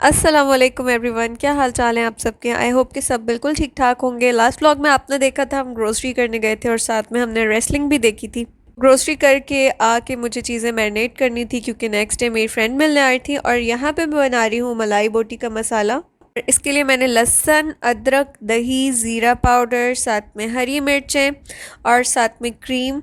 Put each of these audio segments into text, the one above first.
अस्सलाम वालेकुम एवरीवन, क्या हाल चाल है आप सबके। आई होप कि सब बिल्कुल ठीक ठाक होंगे। लास्ट व्लॉग में आपने देखा था हम ग्रोसरी करने गए थे और साथ में हमने रेसलिंग भी देखी थी। ग्रोसरी करके आके मुझे चीज़ें मैरिनेट करनी थी क्योंकि नेक्स्ट डे मेरी फ्रेंड मिलने आई थी। और यहाँ पे मैं बना रही हूँ मलाई बोटी का मसाला। इसके लिए मैंने लहसुन, अदरक, दही, ज़ीरा पाउडर, साथ में हरी मिर्चें और साथ में क्रीम,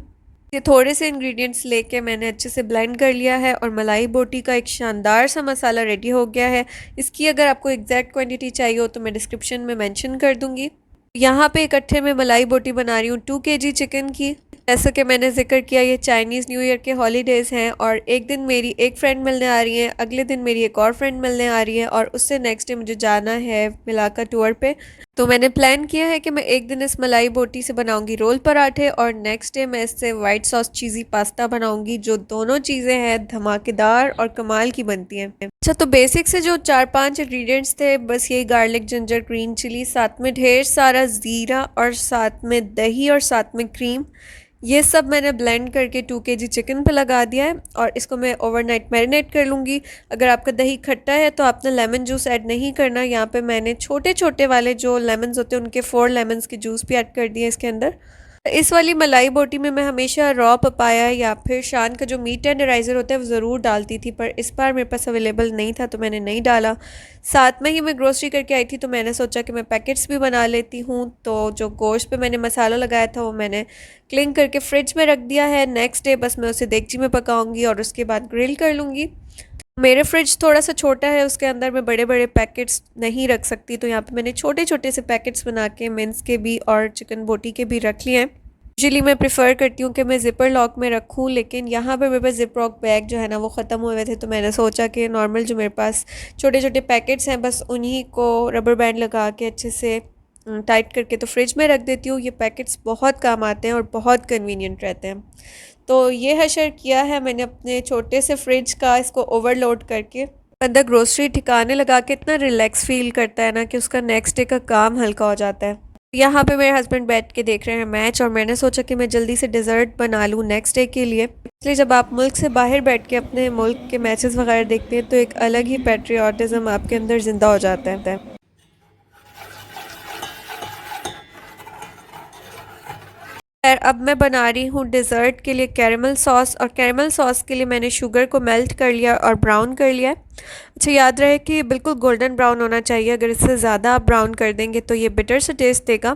ये थोड़े से इंग्रेडिएंट्स लेके मैंने अच्छे से ब्लेंड कर लिया है और मलाई बोटी का एक शानदार सा मसाला रेडी हो गया है। इसकी अगर आपको एग्जैक्ट क्वांटिटी चाहिए हो तो मैं डिस्क्रिप्शन में मेंशन कर दूंगी। यहाँ पे इकट्ठे में मलाई बोटी बना रही हूँ 2 kg चिकन की। जैसा कि मैंने जिक्र किया, ये चाइनीज़ न्यू ईयर के हॉलीडेज़ हैं और एक दिन मेरी एक फ्रेंड मिलने आ रही है, अगले दिन मेरी एक और फ्रेंड मिलने आ रही है और उससे नेक्स्ट डे मुझे जाना है मिलाका टूर पे। तो मैंने प्लान किया है कि मैं एक दिन इस मलाई बोटी से बनाऊंगी रोल पराठे और नेक्स्ट डे मैं इससे वाइट सॉस चीज़ी पास्ता बनाऊंगी, जो दोनों चीज़ें हैं धमाकेदार और कमाल की बनती हैं। अच्छा, तो बेसिक से जो 4-5 इंग्रेडिएंट्स थे, बस यही गार्लिक, जिंजर, ग्रीन चिली, साथ में ढेर सारा ज़ीरा और साथ में दही और साथ में क्रीम, ये सब मैंने ब्लेंड करके 2 kg चिकन पे लगा दिया है और इसको मैं ओवरनाइट मैरिनेट कर लूँगी। अगर आपका दही खट्टा है तो आपने लेमन जूस ऐड नहीं करना। यहाँ पे मैंने छोटे छोटे वाले जो लेमन्स होते हैं उनके 4 लेमन्स के जूस भी ऐड कर दिए इसके अंदर। इस वाली मलाई बोटी में मैं हमेशा रॉ पपाया या फिर शान का जो मीट टेंडराइज़र होता है वो ज़रूर डालती थी, पर इस बार मेरे पास अवेलेबल नहीं था तो मैंने नहीं डाला। साथ में ही मैं ग्रोसरी करके आई थी तो मैंने सोचा कि मैं पैकेट्स भी बना लेती हूँ। तो जो गोश्त पे मैंने मसाला लगाया था वो मैंने क्लिंग करके फ्रिज में रख दिया है। नेक्स्ट डे बस मैं उसे देगची में पकाऊंगी और उसके बाद ग्रिल कर लूँगी। मेरे फ्रिज थोड़ा सा छोटा है, उसके अंदर मैं बड़े बड़े पैकेट्स नहीं रख सकती, तो यहाँ पे मैंने छोटे छोटे से पैकेट्स बना के मिन्स के भी और चिकन बोटी के भी रख लिए हैं। यूजुअली मैं प्रेफर करती हूँ कि मैं ज़िपर लॉक में रखूँ, लेकिन यहाँ पर मेरे पास ज़िप लॉक बैग जो है ना वो ख़त्म हुए थे, तो मैंने सोचा कि नॉर्मल जो मेरे पास छोटे छोटे पैकेट्स हैं बस उन्हीं को रबर बैंड लगा के अच्छे से टाइट करके तो फ्रिज में रख देती हूँ। ये पैकेट्स बहुत काम आते हैं और बहुत कन्वीनियंट रहते हैं। तो ये हशर किया है मैंने अपने छोटे से फ्रिज का, इसको ओवरलोड करके अंदर ग्रोसरी ठिकाने लगा के इतना रिलैक्स फील करता है ना कि उसका नेक्स्ट डे का काम हल्का हो जाता है। यहाँ पे मेरे हस्बैंड बैठ के देख रहे हैं मैच और मैंने सोचा कि मैं जल्दी से डिज़र्ट बना लूँ नेक्स्ट डे के लिए। इसलिए जब आप मुल्क से बाहर बैठ के अपने मुल्क के मैचेस वगैरह देखते हैं तो एक अलग ही पैट्रियाटिज़म आपके अंदर ज़िंदा हो जाता है। खैर, अब मैं बना रही हूँ डिज़र्ट के लिए कैरेमल सॉस, और कैरेमल सॉस के लिए मैंने शुगर को मेल्ट कर लिया और ब्राउन कर लिया है। अच्छा, याद रहे कि बिल्कुल गोल्डन ब्राउन होना चाहिए, अगर इससे ज़्यादा आप ब्राउन कर देंगे तो ये बिटर से टेस्ट देगा।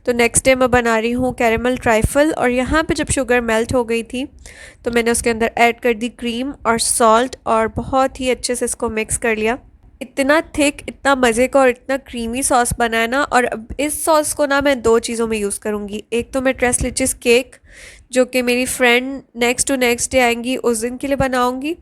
तो नेक्स्ट डे मैं बना रही हूँ कैरेमल ट्राइफल, और यहाँ पे जब शुगर मेल्ट हो गई थी तो मैंने उसके अंदर ऐड कर दी क्रीम और सॉल्ट और बहुत ही अच्छे से इसको मिक्स कर लिया। इतना थिक, इतना मज़े का और इतना क्रीमी सॉस बना है ना। और अब इस सॉस को ना मैं 2 चीज़ों में यूज़ करूँगी। एक तो मैं ट्रेस लिचिस केक, जो कि मेरी friend next to next day आएंगी उस दिन के लिए बनाऊँगी,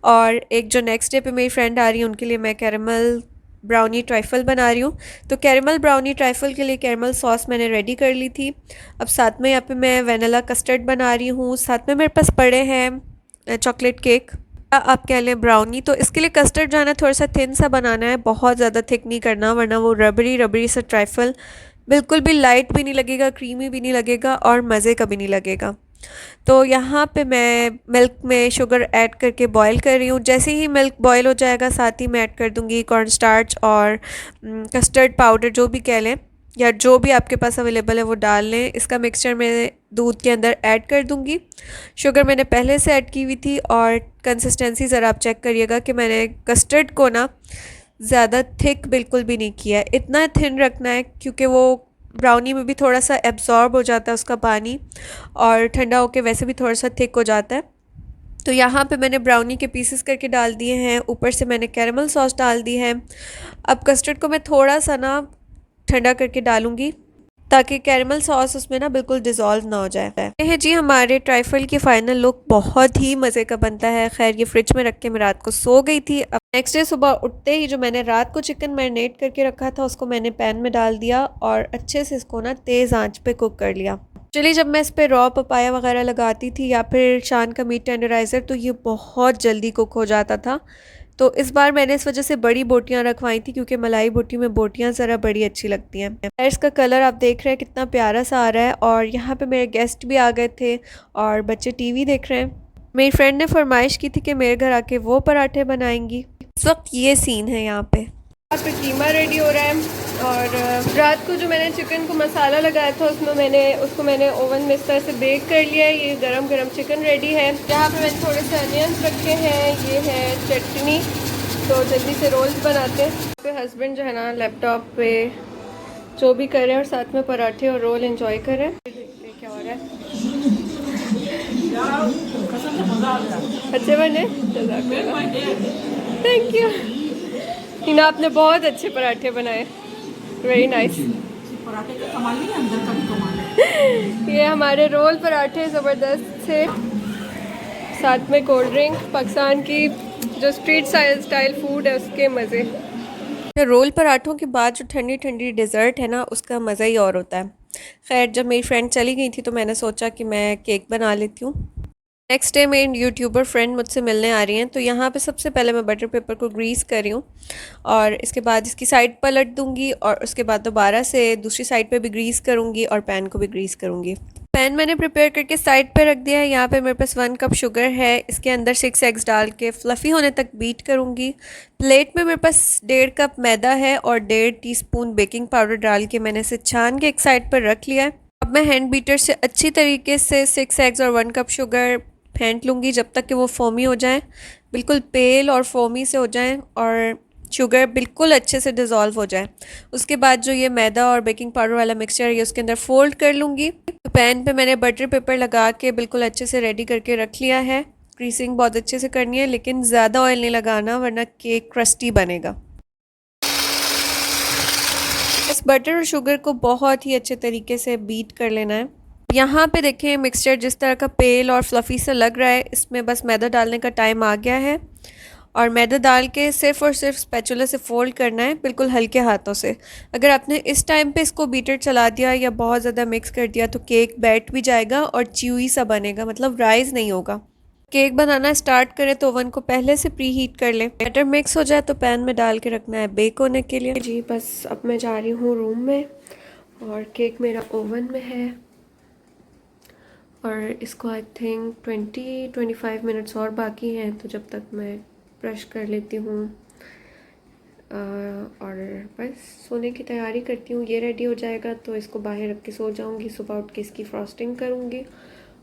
और एक जो नेक्स्ट डे पे मेरी फ्रेंड आ रही है उनके लिए मैं कैरेमल ब्राउनी ट्राइफल बना रही हूँ। तो कैरेमल ब्राउनी ट्राइफल के लिए कैरेमल सॉस मैंने रेडी कर ली थी। अब साथ में यहाँ पे मैं वनीला कस्टर्ड बना रही हूँ, साथ में मेरे पास पड़े हैं चॉकलेट केक, आप कह लें ब्राउनी। तो इसके लिए कस्टर्ड जो है ना थोड़ा सा थिन सा बनाना है, बहुत ज़्यादा थिक नहीं करना, वरना वो रबड़ी रबड़ी सा ट्राइफल बिल्कुल भी लाइट भी नहीं लगेगा, क्रीमी भी नहीं लगेगा और मज़े का भी नहीं लगेगा। तो यहाँ पे मैं मिल्क में शुगर ऐड करके बॉईल कर रही हूँ। जैसे ही मिल्क बॉईल हो जाएगा साथ ही मैं ऐड कर दूँगी कॉर्न स्टार्च और कस्टर्ड पाउडर, जो भी कह लें, या जो भी आपके पास अवेलेबल है वो डाल लें। इसका मिक्सचर मैं दूध के अंदर ऐड कर दूँगी। शुगर मैंने पहले से ऐड की हुई थी, और कंसिस्टेंसी ज़रा आप चेक करिएगा कि मैंने कस्टर्ड को ना ज़्यादा थिक बिल्कुल भी नहीं किया है, इतना थिन रखना है क्योंकि वो ब्राउनी में भी थोड़ा सा एब्जॉर्ब हो जाता है उसका पानी, और ठंडा होके वैसे भी थोड़ा सा थिक हो जाता है। तो यहाँ पे मैंने ब्राउनी के पीसेस करके डाल दिए हैं, ऊपर से मैंने कैरेमल सॉस डाल दी है। अब कस्टर्ड को मैं थोड़ा सा ना ठंडा करके डालूंगी ताकि कैरेमल सॉस उसमें ना बिल्कुल डिज़ोल्व ना हो जाए। ये है जी हमारे ट्राइफल की फ़ाइनल लुक, बहुत ही मज़े का बनता है। खैर, ये फ्रिज में रख के मैं रात को सो गई थी। अब नेक्स्ट डे सुबह उठते ही जो मैंने रात को चिकन मैरिनेट करके रखा था उसको मैंने पैन में डाल दिया और अच्छे से इसको ना तेज़ आंच पे कुक कर लिया। चलिए, जब मैं इस पर रॉ पपाया वगैरह लगाती थी या फिर शान का मीट टेंडराइज़र तो ये बहुत जल्दी कुक हो जाता था। तो इस बार मैंने इस वजह से बड़ी बोटियां रखवाई थी क्योंकि मलाई बोटी में बोटियां ज़रा बड़ी अच्छी लगती हैं। इसका कलर आप देख रहे हैं कितना प्यारा सा आ रहा है, और यहाँ पे मेरे गेस्ट भी आ गए थे और बच्चे टीवी देख रहे हैं। मेरी फ्रेंड ने फरमाइश की थी कि मेरे घर आके वो पराठे बनाएंगी। इस वक्त ये सीन है यहाँ पे। यहाँ पे कीमा रेडी हो रहा है और रात को जो मैंने चिकन को मसाला लगाया था उसको मैंने ओवन में इस तरह से बेक कर लिया है। ये गरम गरम चिकन रेडी है। यहाँ पे मैंने थोड़े से अनियंस रखे हैं। ये है चटनी। तो जल्दी से रोल्स बनाते हैं। तो हस्बैंड जो है ना लैपटॉप पे जो भी कर रहे हैं और साथ में पराठे और रोल एंजॉय कर रहे हैं। देखते क्या हो रहा है। अच्छे बने, थैंक यू हिना, आपने बहुत अच्छे पराठे बनाए, वेरी नाइस। पराठे का कमाल नहीं, अंदर का भी कमाल है। ये हमारे रोल पराठे ज़बरदस्त थे, साथ में कोल्ड ड्रिंक, पाकिस्तान की जो स्ट्रीट स्टाइल फूड है उसके मज़े। रोल पराठों के बाद जो ठंडी ठंडी डेज़र्ट है ना उसका मज़ा ही और होता है। खैर जब मेरी फ्रेंड चली गई थी तो मैंने सोचा कि मैं केक बना लेती हूँ। नेक्स्ट डे मेरी यूट्यूबर फ्रेंड मुझसे मिलने आ रही हैं, तो यहाँ पे सबसे पहले मैं बटर पेपर को ग्रीस कर रही हूँ और इसके बाद इसकी साइड पलट दूँगी और उसके बाद दोबारा से दूसरी साइड पे भी ग्रीस करूँगी और पैन को भी ग्रीस करूँगी। पैन मैंने प्रिपेयर करके साइड पे रख दिया है। यहाँ पे मेरे पास 1 कप शुगर है। इसके अंदर 6 एग्स डाल के फ्लफ़ी होने तक बीट करूँगी। प्लेट में मेरे पास 1.5 कप मैदा है और 1.5 टीस्पून बेकिंग पाउडर डाल के मैंने इसे छान के एक साइड पर रख लिया है। अब मैं हैंड बीटर से अच्छी तरीके से 6 एग्स और 1 कप शुगर फेंट लूँगी जब तक कि वो फोमी हो जाए, बिल्कुल पेल और फोमी से हो जाएं और शुगर बिल्कुल अच्छे से डिज़ोल्व हो जाए। उसके बाद जो ये मैदा और बेकिंग पाउडर वाला मिक्सचर है ये उसके अंदर फ़ोल्ड कर लूँगी। तो पैन पे मैंने बटर पेपर लगा के बिल्कुल अच्छे से रेडी करके रख लिया है। ग्रीसिंग बहुत अच्छे से करनी है लेकिन ज़्यादा ऑयल नहीं लगाना वरना केक क्रस्टी बनेगा। इस बटर और शुगर को बहुत ही अच्छे तरीके से बीट कर लेना है। यहाँ पे देखें मिक्सचर जिस तरह का पेल और फ्लफ़ी सा लग रहा है, इसमें बस मैदा डालने का टाइम आ गया है और मैदा डाल के सिर्फ़ और सिर्फ स्पैचुला से फ़ोल्ड करना है बिल्कुल हल्के हाथों से। अगर आपने इस टाइम पे इसको बीटर चला दिया या बहुत ज़्यादा मिक्स कर दिया तो केक बैठ भी जाएगा और च्यूई सा बनेगा, मतलब राइज़ नहीं होगा। केक बनाना स्टार्ट करें तो ओवन को पहले से प्री हीट कर लें। बैटर मिक्स हो जाए तो पैन में डाल के रखना है बेक होने के लिए। जी बस अब मैं जा रही हूँ रूम में और केक मेरा ओवन में है और इसको आई थिंक 20-25 मिनट्स और बाकी हैं, तो जब तक मैं ब्रश कर लेती हूँ और बस सोने की तैयारी करती हूँ। ये रेडी हो जाएगा तो इसको बाहर रख के सो जाऊँगी। सुबह उठ के इसकी फ्रॉस्टिंग करूँगी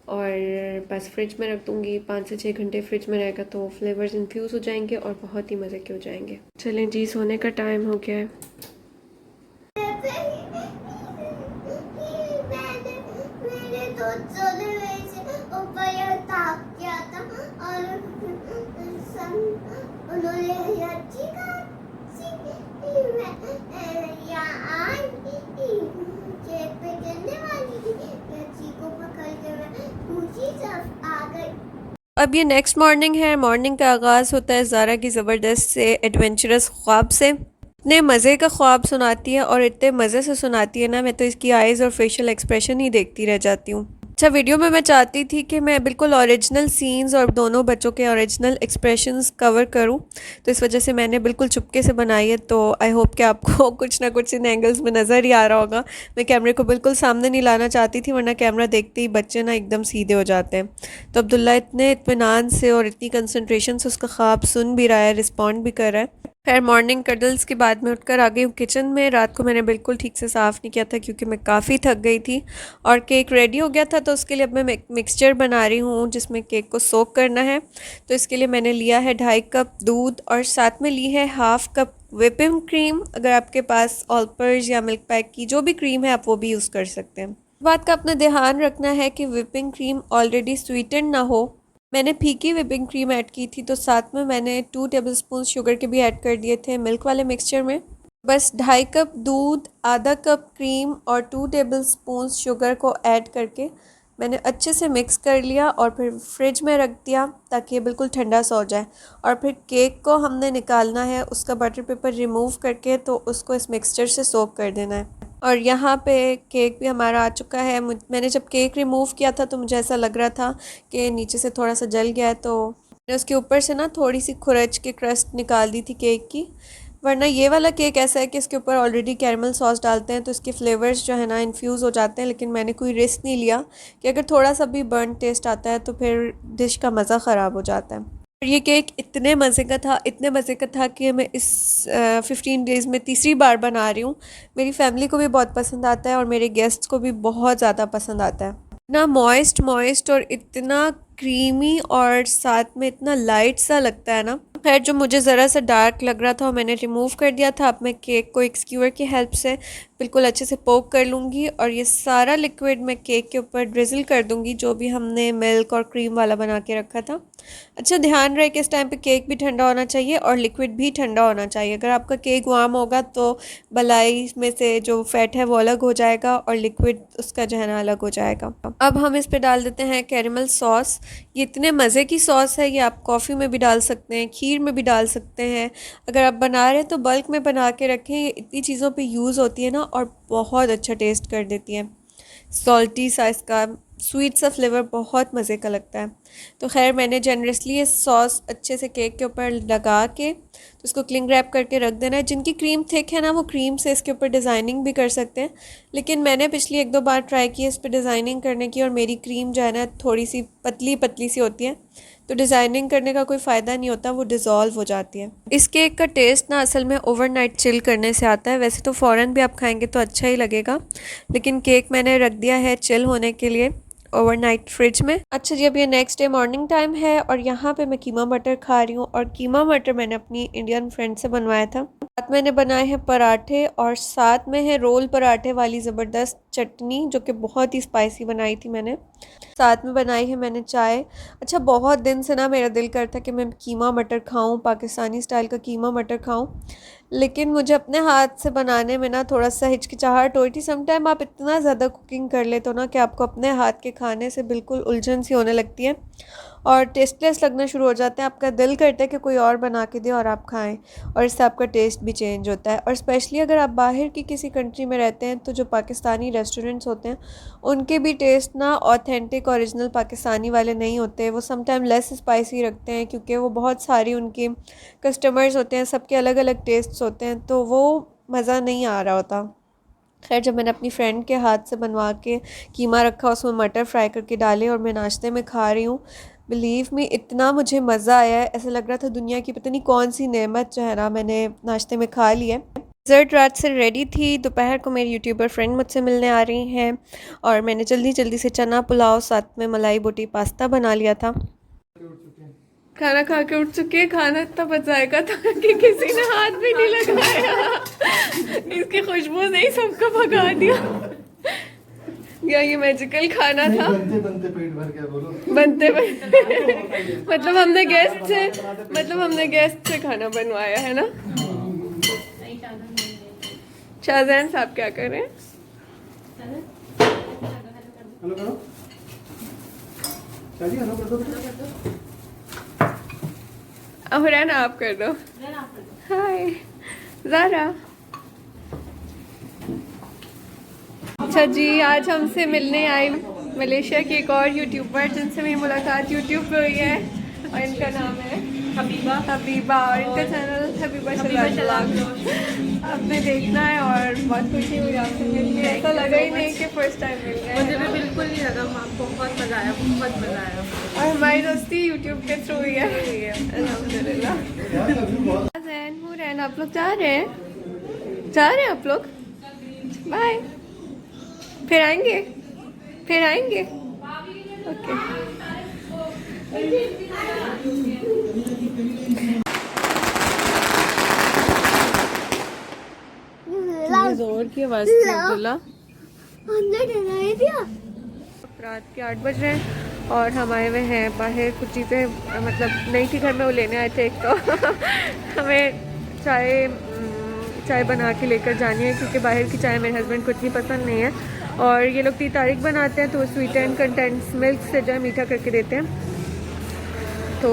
और बस फ्रिज में रख दूँगी। 5 से 6 घंटे फ्रिज में रहेगा तो फ्लेवर्स इन्फ्यूज़ हो जाएंगे और बहुत ही मज़े के हो जाएंगे। चलें जी सोने का टाइम हो गया है। अब ये नेक्स्ट मॉर्निंग है। मॉर्निंग का आगाज़ होता है ज़ारा की ज़बरदस्त से एडवेंचरस ख्वाब से। इतने मज़े का ख्वाब सुनाती है और इतने मज़े से सुनाती है ना, मैं तो इसकी आइज़ और फेशियल एक्सप्रेशन ही देखती रह जाती हूँ। अच्छा वीडियो में मैं चाहती थी कि मैं बिल्कुल ओरिजिनल सीन्स और दोनों बच्चों के ओरिजिनल एक्सप्रेशंस कवर करूं, तो इस वजह से मैंने बिल्कुल चुपके से बनाई है। तो आई होप कि आपको कुछ ना कुछ इन एंगल्स में नज़र ही आ रहा होगा। मैं कैमरे को बिल्कुल सामने नहीं लाना चाहती थी वरना कैमरा देखते ही बच्चे ना एकदम सीधे हो जाते हैं। तो अब्दुल्ला इतने इत्मीनान से और इतनी कंसंट्रेशन से उसका ख्वाब सुन भी रहा है, रिस्पॉन्ड भी कर रहा है। खैर मॉर्निंग कडल्स के बाद में उठकर आ गई हूँ किचन में। रात को मैंने बिल्कुल ठीक से साफ़ नहीं किया था क्योंकि मैं काफ़ी थक गई थी और केक रेडी हो गया था। तो उसके लिए अब मैं मिक्सचर बना रही हूँ जिसमें केक को सोक करना है। तो इसके लिए मैंने लिया है 2.5 कप दूध और साथ में ली है 1/2 कप व्हिपिंग क्रीम। अगर आपके पास ऑलपर्स या मिल्क पैक की जो भी क्रीम है आप वो भी यूज़ कर सकते हैं। बात का अपना ध्यान रखना है कि व्हिपिंग क्रीम ऑलरेडी स्वीटेंड ना हो। मैंने फीकी व्हिपिंग क्रीम ऐड की थी तो साथ में मैंने 2 टेबलस्पून शुगर के भी ऐड कर दिए थे मिल्क वाले मिक्सचर में। बस 2.5 कप दूध, आधा कप क्रीम और 2 टेबलस्पून शुगर को ऐड करके मैंने अच्छे से मिक्स कर लिया और फिर फ्रिज में रख दिया ताकि ये बिल्कुल ठंडा सा हो जाए। और फिर केक को हमने निकालना है, उसका बटर पेपर रिमूव करके तो उसको इस मिक्सचर से सोक कर देना है। और यहाँ पे केक भी हमारा आ चुका है। मैंने जब केक रिमूव किया था तो मुझे ऐसा लग रहा था कि नीचे से थोड़ा सा जल गया है, तो मैंने उसके ऊपर से ना थोड़ी सी खुरच के क्रस्ट निकाल दी थी केक की। वरना ये वाला केक ऐसा है कि इसके ऊपर ऑलरेडी कैरमल सॉस डालते हैं तो इसके फ्लेवर्स जो है ना इन्फ्यूज़ हो जाते हैं। लेकिन मैंने कोई रिस्क नहीं लिया कि अगर थोड़ा सा भी बर्न टेस्ट आता है तो फिर डिश का मज़ा ख़राब हो जाता है। और ये केक इतने मज़े का था, इतने मज़े का था कि मैं इस 15 डेज़ में तीसरी बार बना रही हूँ। मेरी फैमिली को भी बहुत पसंद आता है और मेरे गेस्ट्स को भी बहुत ज़्यादा पसंद आता है। इतना मॉइस्ट मॉइस्ट और इतना क्रीमी और साथ में इतना लाइट सा लगता है ना। खैर जो मुझे ज़रा सा डार्क लग रहा था वो मैंने रिमूव कर दिया था। अब मैं केक को एक स्क्यूअर की हेल्प से बिल्कुल अच्छे से पोक कर लूँगी और ये सारा लिक्विड मैं केक के ऊपर ड्रिज़ल कर दूँगी, जो भी हमने मिल्क और क्रीम वाला बना के रखा था। अच्छा ध्यान रहे कि इस टाइम पे केक भी ठंडा होना चाहिए और लिक्विड भी ठंडा होना चाहिए। अगर आपका केक वार्म होगा तो मलाई में से जो फैट है वो अलग हो जाएगा और लिक्विड उसका जो है ना अलग हो जाएगा। अब हम इस पे डाल देते हैं कैरेमल सॉस। ये इतने मज़े की सॉस है, ये आप कॉफ़ी में भी डाल सकते हैं, खीर में भी डाल सकते हैं। अगर आप बना रहे हैं तो बल्क में बना के रखें, ये इतनी चीज़ों पे यूज़ होती है ना और बहुत अच्छा टेस्ट कर देती है। सॉल्टी सा इसका स्वीट सा फ्लेवर बहुत मज़े का लगता है। तो खैर मैंने जनरसली ये सॉस अच्छे से केक के ऊपर लगा के तो इसको क्लिंग रैप करके रख देना है। जिनकी क्रीम थिक है ना वो क्रीम से इसके ऊपर डिज़ाइनिंग भी कर सकते हैं, लेकिन मैंने पिछली 1-2 बार ट्राई की इस पर डिज़ाइनिंग करने की और मेरी क्रीम जो है ना थोड़ी सी पतली पतली सी होती है, तो डिज़ाइनिंग करने का कोई फ़ायदा नहीं होता, वो डिज़ोल्व हो जाती है। इस केक का टेस्ट ना असल में ओवरनाइट चिल करने से आता है। वैसे तो फ़ौरन भी आप खाएंगे तो अच्छा ही लगेगा, लेकिन केक मैंने रख दिया है चिल होने के लिए ओवरनाइट फ्रिज में। अच्छा जी, अब ये नेक्स्ट डे मॉर्निंग टाइम है और यहाँ पे मैं कीमा मटर खा रही हूँ और कीमा मटर मैंने अपनी इंडियन फ्रेंड से बनवाया था। साथ मैंने बनाए हैं पराठे और साथ में है रोल पराठे वाली ज़बरदस्त चटनी जो कि बहुत ही स्पाइसी बनाई थी मैंने। साथ में बनाई है मैंने चाय। अच्छा बहुत दिन से ना मेरा दिल करता कि मैं कीमा मटर खाऊं, पाकिस्तानी स्टाइल का कीमा मटर खाऊं, लेकिन मुझे अपने हाथ से बनाने में ना थोड़ा सा हिचकिचाहट हुई थी। समटाइम आप इतना ज़्यादा कुकिंग कर लेते हो ना कि आपको अपने हाथ के खाने से बिल्कुल उलझन सी होने लगती है और टेस्टलेस लगना शुरू हो जाते हैं। आपका दिल करता है कि कोई और बना के दे और आप खाएं, और इससे आपका टेस्ट भी चेंज होता है। और स्पेशली अगर आप बाहर की किसी कंट्री में रहते हैं तो जो पाकिस्तानी रेस्टोरेंट्स होते हैं उनके भी टेस्ट ना ऑथेंटिक ओरिजिनल पाकिस्तानी वाले नहीं होते। वो समटाइम लेस स्पाइसी रखते हैं क्योंकि वो बहुत सारी उनकी कस्टमर्स होते हैं, सबके अलग अलग टेस्ट्स होते हैं, तो वो मज़ा नहीं आ रहा होता। खैर जब मैंने अपनी फ्रेंड के हाथ से बनवा के कीमा रखा, उसमें मटर फ्राई करके डाले और मैं नाश्ते में खा रही हूँ, बिलीव मी इतना मुझे मज़ा आया है, ऐसा लग रहा था दुनिया की पता नहीं कौन सी नेमत जो है ना मैंने नाश्ते में खा ली है। डिज़र्ट रात से रेडी थी। दोपहर को मेरी यूट्यूबर फ्रेंड मुझसे मिलने आ रही हैं और मैंने जल्दी जल्दी से चना पुलाव साथ में मलाई बोटी पास्ता बना लिया था। खाना खा के उठ चुके हैं। खाना इतना बचाएगा था कि किसी ने हाथ भी नहीं लगाया। इसकी खुशबू से ही सबको भगा दिया। या ये मैजिकल खाना था। बनते बनते पेट भर गया बोलो। बनते मतलब हमने गेस्ट से खाना बनवाया है ना। शाहजहान साहब क्या कर रहे हैं? हेलो करो। शादी हेलो कर दो। हुरैन आप कर दो। हाय ज़ारा। अच्छा जी, आज हमसे मिलने आई मलेशिया की एक और यूट्यूबर जिनसे मेरी मुलाकात यूट्यूब पे हुई है और इनका नाम है हबीबा और इनका चैनल हबीबा व्लॉग। आपने देखना है और बहुत खुशी हुई आपसे मिलके। ऐसा लगा ही नहीं कि फर्स्ट टाइम मिल रहे हैं। मुझे भी बिल्कुल नहीं लगा, बहुत मज़ा आया, बहुत मज़ा आया। और हमारी दोस्ती यूट्यूब के थ्रू ही है अल्हम्दुलिल्लाह। जैन हुरैन आप लोग जा रहे हैं आप लोग? बाय। फिर आएंगे ओके। जोर की आवाज़ थी अब्दुल्ला। रात के 8 बज रहे हैं और हम आए हुए हैं बाहर। कुछ चीज़ें मतलब नहीं थी घर में, वो लेने आए थे। एक तो हमें चाय बना के लेकर जानी है क्योंकि बाहर की चाय मेरे हस्बैंड को इतनी पसंद नहीं है और ये लोग 30 तारीख बनाते हैं तो स्वीट एंड कंटेंट्स मिल्क से जो है मीठा करके देते हैं, तो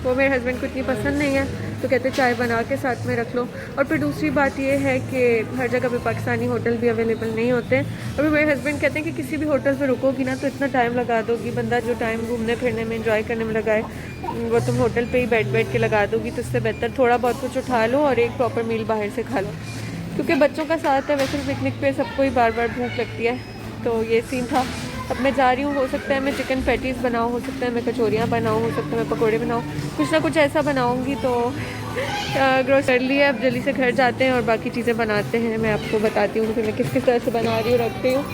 वो मेरे हस्बैंड को इतनी पसंद नहीं है, तो कहते चाय बना के साथ में रख लो। और फिर दूसरी बात ये है कि हर जगह पे पाकिस्तानी होटल भी अवेलेबल नहीं होते। और फिर मेरे हस्बैंड कहते हैं कि किसी भी होटल पे रुकोगी ना तो इतना टाइम लगा दोगी, बंदा जो टाइम घूमने फिरने में एंजॉय करने में लगाए वो तुम होटल पे ही बैठ के लगा दोगी, तो इससे बेहतर थोड़ा बहुत कुछ उठा लो और एक प्रॉपर मील बाहर से खा लो। क्योंकि बच्चों का साथ है, वैसे पिकनिक पे सबको ही बार बार भूख लगती है, तो ये सीन था। अब मैं जा रही हूँ, हो सकता है मैं चिकन पैटीज़ बनाऊँ, हो सकता है मैं कचौरियाँ बनाऊँ, हो सकता है मैं पकौड़े बनाऊँ, कुछ ना कुछ ऐसा बनाऊँगी। तो ग्रोस कर लिया, अब जल्दी से घर जाते हैं और बाकी चीज़ें बनाते हैं। मैं आपको बताती हूँ कि मैं किस तरह से बना रही हूँ, रखती हूँ।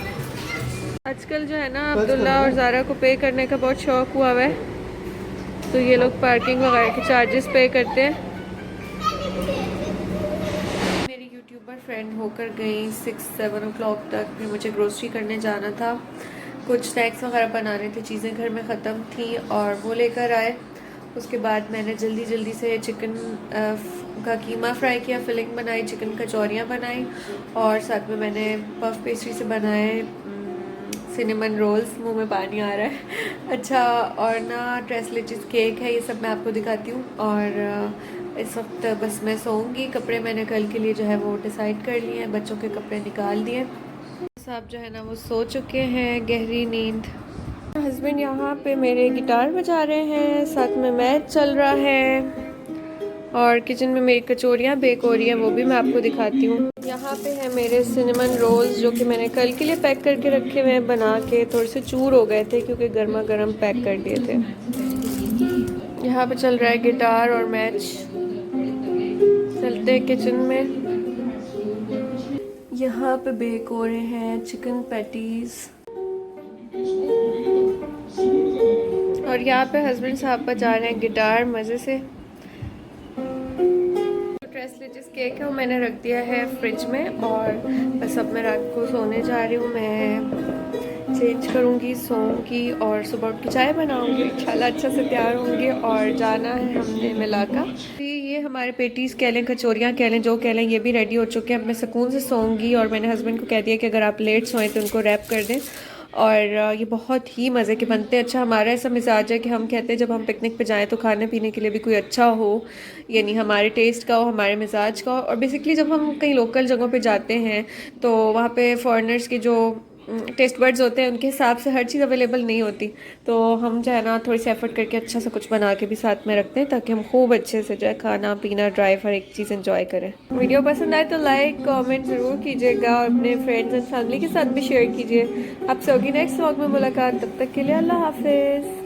आजकल जो है ना अब्दुल्ला और ज़ारा को पे करने का बहुत शौक़ हुआ है, तो ये लोग पार्किंग वगैरह के चार्जेस पे करते हैं। मेरी यूट्यूबर फ्रेंड होकर गई 6-7 o'clock तक, फिर मुझे ग्रोसरी करने जाना था, कुछ स्नैक्स वगैरह बनाने थे, चीज़ें घर में ख़त्म थी और वो लेकर आए। उसके बाद मैंने जल्दी से चिकन का कीमा फ्राई किया, फिलिंग बनाई, चिकन कचौरियाँ बनाई और साथ में मैंने पफ पेस्ट्री से बनाए सिनेमन रोल्स। मुंह में पानी आ रहा है। अच्छा, और ना ट्रेसलेटिस केक है, ये सब मैं आपको दिखाती हूँ। और इस वक्त बस मैं सोऊंगी। कपड़े मैंने कल के लिए जो है वो डिसाइड कर लिए हैं, बच्चों के कपड़े निकाल दिए। साहब जो है ना वो सो चुके हैं गहरी नींद। हस्बैंड यहाँ पे मेरे गिटार बजा रहे हैं, साथ में मैच चल रहा है और किचन में मेरी कचौरियाँ बेक हो रही है, वो भी मैं आपको दिखाती हूँ। यहाँ पे है मेरे सिनेमन रोल्स जो कि मैंने कल के लिए पैक करके रखे हुए हैं बना के, थोड़े से चूर हो गए थे क्योंकि गर्मा गर्म पैक कर दिए थे। यहाँ पे चल रहा है गिटार और मैच। चलते हैं किचन में। यहाँ पे बेक हो रहे हैं चिकन पैटीज़ और यहाँ पे हस्बैंड साहब बजा रहे हैं गिटार मज़े से। ट्रेसलेटिस केक है वो मैंने रख दिया है फ्रिज में और बस अब मैं रात को सोने जा रही हूँ। मैं चेंज करूँगी, सोऊंगी और सुबह उठ के चाय बनाऊँगी, इंशाल्लाह अच्छा से तैयार होंगी और जाना है हमने मिलाका। ये हमारे पेटीज़ कह लें, कचौरियाँ कह लें, जो कह लें, ये भी रेडी हो चुके हैं। अब मैं सुकून से सोऊंगी और मैंने हस्बैंड को कह दिया कि अगर आप लेट सोएं तो उनको रैप कर दें। और ये बहुत ही मज़े के बनते हैं। अच्छा, हमारा ऐसा मिजाज है कि हम कहते हैं जब हम पिकनिक पे जाएं तो खाने पीने के लिए भी कोई अच्छा हो, यानी हमारे टेस्ट का हो, हमारे मिजाज का हो। और बेसिकली जब हम कहीं लोकल जगहों पे जाते हैं तो वहाँ पे फॉरेनर्स के जो टेस्ट बर्ड्स होते हैं उनके हिसाब से हर चीज़ अवेलेबल नहीं होती, तो हम जो है ना थोड़ी सी एफर्ट करके अच्छा सा कुछ बना के भी साथ में रखते हैं ताकि हम खूब अच्छे से जो है खाना पीना ड्राइव हर एक चीज़ एंजॉय करें। वीडियो पसंद आए तो लाइक कमेंट ज़रूर कीजिएगा और अपने फ्रेंड्स एंड फैमिली के साथ भी शेयर कीजिए। आपसे होगी नेक्स्ट व्लॉग में मुलाकात, तब तक के लिए अल्लाह हाफिज़।